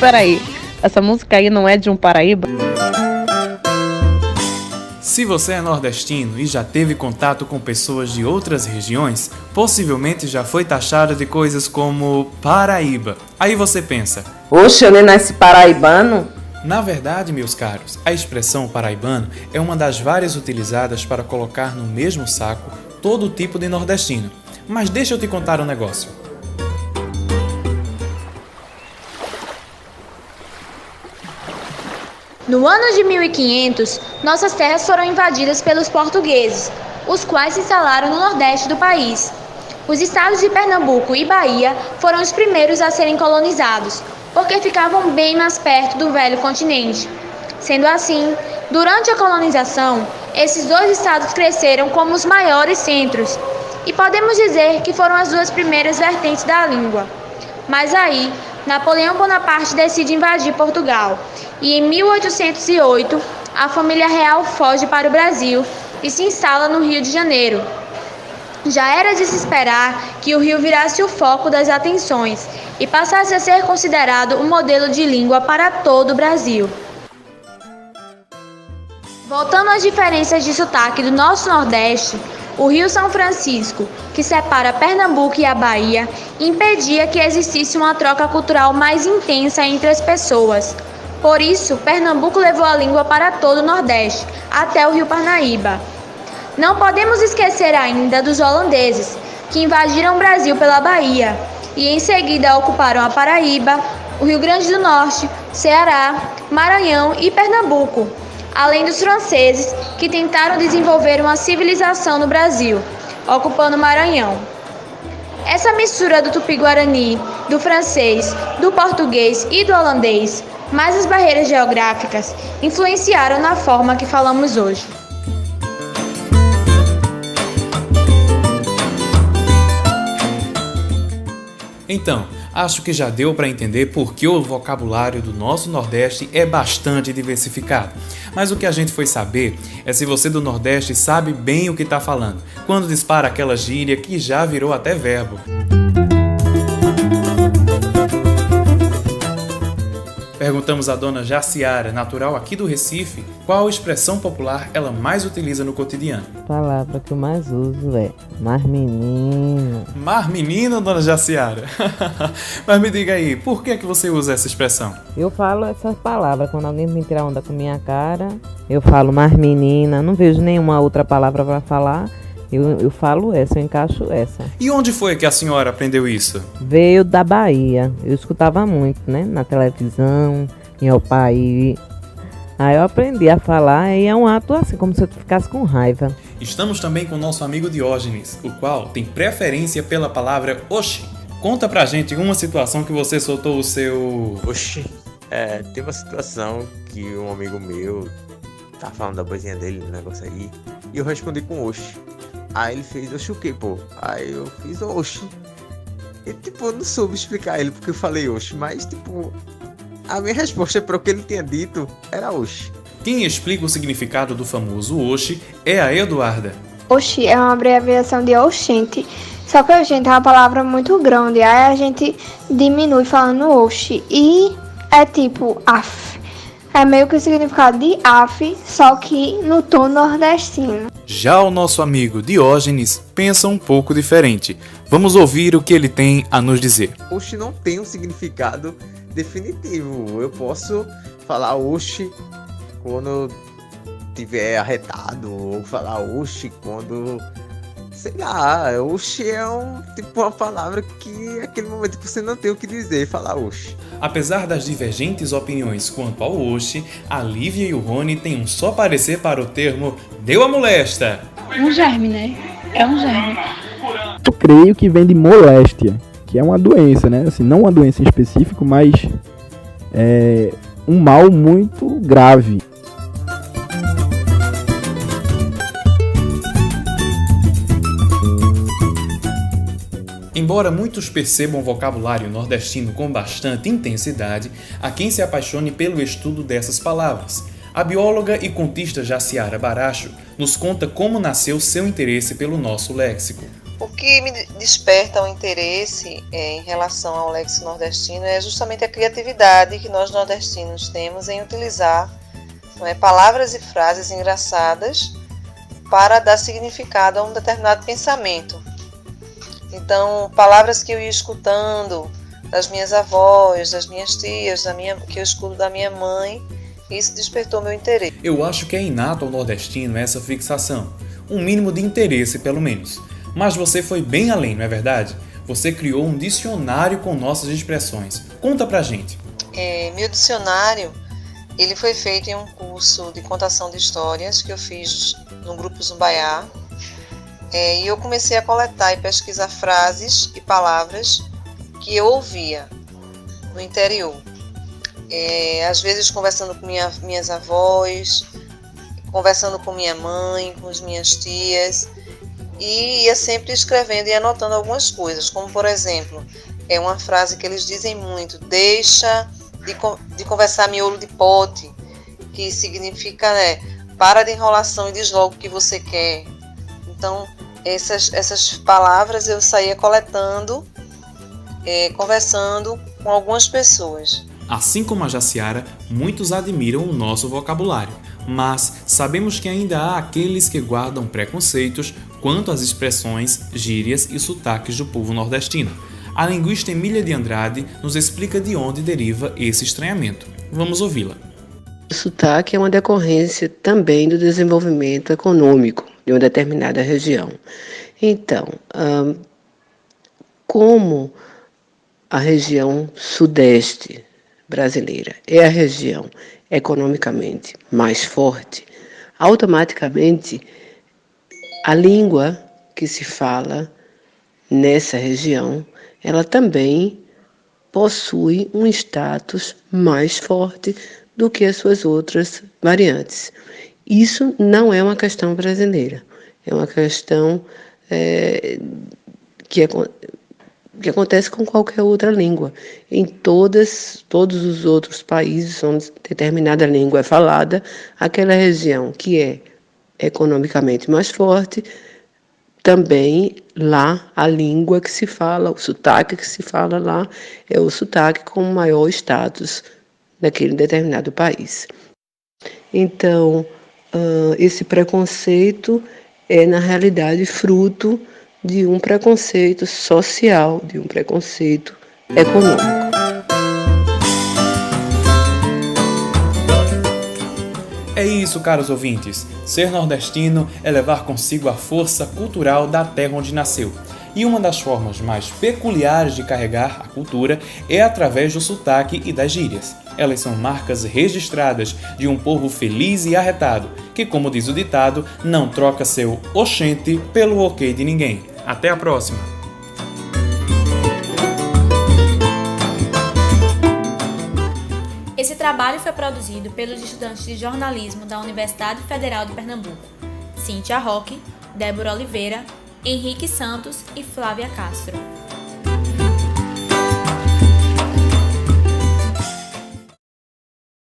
Peraí, essa música aí não é de um Paraíba? Se você é nordestino e já teve contato com pessoas de outras regiões, possivelmente já foi taxado de coisas como Paraíba. Aí você pensa, Oxe, eu nem nasci paraibano. na verdade, meus caros, a expressão paraibano é uma das várias utilizadas para colocar no mesmo saco todo tipo de nordestino. Mas deixa eu te contar um negócio. No ano de 1500, nossas terras foram invadidas pelos portugueses, os quais se instalaram no nordeste do país. Os estados de Pernambuco e Bahia foram os primeiros a serem colonizados, porque ficavam bem mais perto do velho continente. Sendo assim, durante a colonização, esses dois estados cresceram como os maiores centros, e podemos dizer que foram as duas primeiras vertentes da língua. Mas aí, Napoleão Bonaparte decide invadir Portugal, e em 1808, a família real foge para o Brasil e se instala no Rio de Janeiro. Já era de se esperar que o Rio virasse o foco das atenções e passasse a ser considerado um modelo de língua para todo o Brasil. Voltando às diferenças de sotaque do nosso Nordeste, o Rio São Francisco, que separa Pernambuco e a Bahia, impedia que existisse uma troca cultural mais intensa entre as pessoas. Por isso, Pernambuco levou a língua para todo o Nordeste, até o Rio Parnaíba. Não podemos esquecer ainda dos holandeses, que invadiram o Brasil pela Bahia e em seguida ocuparam a Paraíba, o Rio Grande do Norte, Ceará, Maranhão e Pernambuco, além dos franceses, que tentaram desenvolver uma civilização no Brasil, ocupando o Maranhão. Essa mistura do tupi-guarani, do francês, do português e do holandês, mais as barreiras geográficas, influenciaram na forma que falamos hoje. Então, acho que já deu para entender por que o vocabulário do nosso Nordeste é bastante diversificado. Mas o que a gente foi saber é se você do Nordeste sabe bem o que está falando, quando dispara aquela gíria que já virou até verbo. Perguntamos à dona Jaciara, natural aqui do Recife, qual expressão popular ela mais utiliza no cotidiano. A palavra que eu mais uso é mar menino. Mar menino, dona Jaciara? Mas me diga aí, por que é que você usa essa expressão? Eu falo essa palavra quando alguém me tirar onda com minha cara. Eu falo mar menina, não vejo nenhuma outra palavra para falar. Eu falo essa, eu encaixo essa. E onde foi que a senhora aprendeu isso? Veio da Bahia. Eu escutava muito, né? Na televisão, em Opaí. Aí eu aprendi a falar e é um ato assim, como se eu ficasse com raiva. Estamos também com o nosso amigo Diógenes, o qual tem preferência pela palavra oxi. Conta pra gente uma situação que você soltou o seu... Oxi, teve uma situação que um amigo meu tava falando da boizinha dele, um negócio aí, e eu respondi com oxi. Aí ele fez, oxi o quê, pô? Aí eu fiz oxi. E tipo, eu não soube explicar ele porque eu falei oxi, mas tipo, a minha resposta para o que ele tinha dito era oxi. Quem explica o significado do famoso oxi é a Eduarda. Oxi é uma abreviação de oxente, só que oxente é uma palavra muito grande, aí a gente diminui falando oxi e é tipo af. É meio que o significado de af, só que no tom nordestino. Já o nosso amigo Diógenes pensa um pouco diferente. Vamos ouvir o que ele tem a nos dizer. Oxi não tem um significado definitivo. Eu posso falar oxi quando tiver arretado, ou falar oxi quando... sei lá, oxi é uma palavra que naquele momento que você não tem o que dizer, falar oxi. Apesar das divergentes opiniões quanto ao oxi, a Lívia e o Rony têm um só parecer para o termo deu a molesta. Um germe, né? É um germe. Eu creio que vem de moléstia, que é uma doença, né? Assim, não uma doença em específico, mas é um mal muito grave. Embora muitos percebam o vocabulário nordestino com bastante intensidade, há quem se apaixone pelo estudo dessas palavras. A bióloga e contista Jaciara Baracho nos conta como nasceu seu interesse pelo nosso léxico. O que me desperta o interesse em relação ao léxico nordestino é justamente a criatividade que nós nordestinos temos em utilizar, não é, palavras e frases engraçadas para dar significado a um determinado pensamento. Então, palavras que eu ia escutando das minhas avós, das minhas tias, que eu escuto da minha mãe, isso despertou meu interesse. Eu acho que é inato ao nordestino essa fixação, um mínimo de interesse pelo menos. Mas você foi bem além, não é verdade? Você criou um dicionário com nossas expressões. Conta pra gente. Meu dicionário, ele foi feito em um curso de contação de histórias que eu fiz no Grupo Zumbaiá. E eu comecei a coletar e pesquisar frases e palavras que eu ouvia no interior. Às vezes conversando com minhas avós, conversando com minha mãe, com as minhas tias, e ia sempre escrevendo e anotando algumas coisas, como por exemplo, uma frase que eles dizem muito: deixa de conversar miolo de pote, que significa, para de enrolação e diz logo o que você quer. Então, essas palavras eu saía coletando, conversando com algumas pessoas. Assim como a Jaciara, muitos admiram o nosso vocabulário, mas sabemos que ainda há aqueles que guardam preconceitos quanto às expressões, gírias e sotaques do povo nordestino. A linguista Emília de Andrade nos explica de onde deriva esse estranhamento. Vamos ouvi-la. O sotaque é uma decorrência também do desenvolvimento econômico de uma determinada região. Então, como a região sudeste brasileira é a região economicamente mais forte, automaticamente a língua que se fala nessa região, ela também possui um status mais forte do que as suas outras variantes. Isso não é uma questão brasileira, é uma questão que acontece com qualquer outra língua. Em todos os outros países onde determinada língua é falada, aquela região que é economicamente mais forte, também lá a língua que se fala, o sotaque que se fala lá, é o sotaque com maior status naquele determinado país. Então, esse preconceito é, na realidade, fruto de um preconceito social, de um preconceito econômico. É isso, caros ouvintes. Ser nordestino é levar consigo a força cultural da terra onde nasceu. E uma das formas mais peculiares de carregar a cultura é através do sotaque e das gírias. Elas são marcas registradas de um povo feliz e arretado, que, como diz o ditado, não troca seu oxente pelo ok de ninguém. Até a próxima! Esse trabalho foi produzido pelos estudantes de jornalismo da Universidade Federal de Pernambuco, Cíntia Roque, Débora Oliveira, Henrique Santos e Flávia Castro.